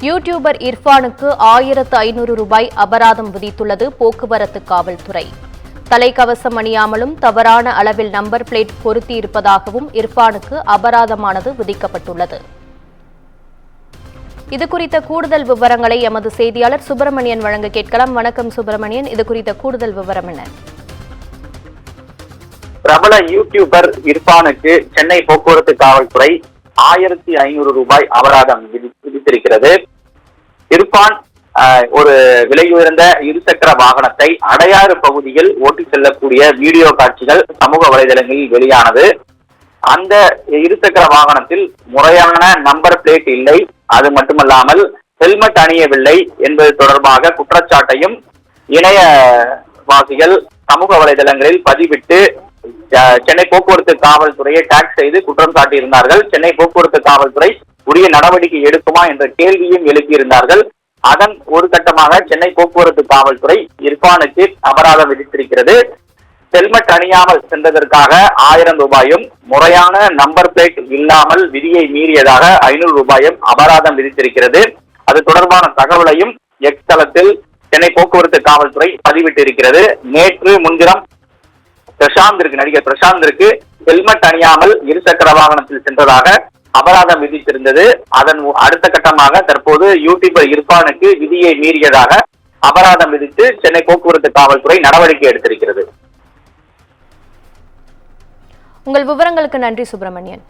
YouTuber இர்ஃபானுக்கு 1500 ரூபாய் அபராதம் விதித்துள்ளது போக்குவரத்து காவல்துறை. தலைக்கவசம் அணியாமலும் தவறான அளவில் நம்பர் பிளேட் பொருத்தி இருப்பதாகவும் இர்ஃபானுக்கு அபராதமானது விதிக்கப்பட்டுள்ளது. இதுகுறித்த கூடுதல் விவரங்களை எமது செய்தியாளர் சுப்பிரமணியன் வழங்க கேட்கலாம். வணக்கம் சுப்பிரமணியன், இது குறித்த கூடுதல் விவரம் என்ன? பிரபல யூடியூபர் இர்ஃபானுக்கு சென்னை போக்குவரத்து காவல்துறை 1500 ரூபாய் அபராதம் விதித்திருக்கிறது. இர்ஃபான் ஒரு விலை உயர்ந்த இருசக்கர வாகனத்தை அடையாறு பகுதியில் ஓட்டி செல்லக்கூடிய வீடியோ காட்சிகள் சமூக வலைதளங்களில் வெளியானது. அந்த இருசக்கர வாகனத்தில் முறையான நம்பர் பிளேட் இல்லை, அது மட்டுமல்லாமல் ஹெல்மெட் அணியவில்லை என்பது தொடர்பாக குற்றச்சாட்டையும் இணையவாசிகள் சமூக வலைதளங்களில் பதிவிட்டு சென்னை போக்குவரத்து காவல்துறையை டாக் செய்து குற்றம் சாட்டியிருந்தார்கள். சென்னை போக்குவரத்து காவல்துறை உரிய நடவடிக்கை எடுக்குமா என்ற கேள்வியும் எழுப்பியிருந்தார்கள். அதன் ஒரு கட்டமாக சென்னை போக்குவரத்து காவல்துறை இர்ஃபானுக்கு அபராதம் விதித்திருக்கிறது. ஹெல்மெட் அணியாமல் சென்றதற்காக 1000 ரூபாயும், முறையான நம்பர் பிளேட் இல்லாமல் விதியை மீறியதாக 500 ரூபாயும் அபராதம் விதித்திருக்கிறது. அது தொடர்பான தகவலையும் எக்ஸ் தளத்தில் சென்னை போக்குவரத்து காவல்துறை பதிவிட்டிருக்கிறது. நேற்று முன்தினம் நடிகர் பிரசாந்திற்கு ஹெல்மெட் அணியாமல் இருசக்கர வாகனத்தில் சென்றதாக அபராதம் விதித்திருந்தது. அதன் அடுத்த கட்டமாக தற்போது யூடியூபர் இர்ஃபானுக்கு விதியை மீறியதாக அபராதம் விதித்து சென்னை போக்குவரத்து காவல்துறை நடவடிக்கை எடுத்திருக்கிறது. உங்கள் விவரங்களுக்கு நன்றி சுப்பிரமணியன்.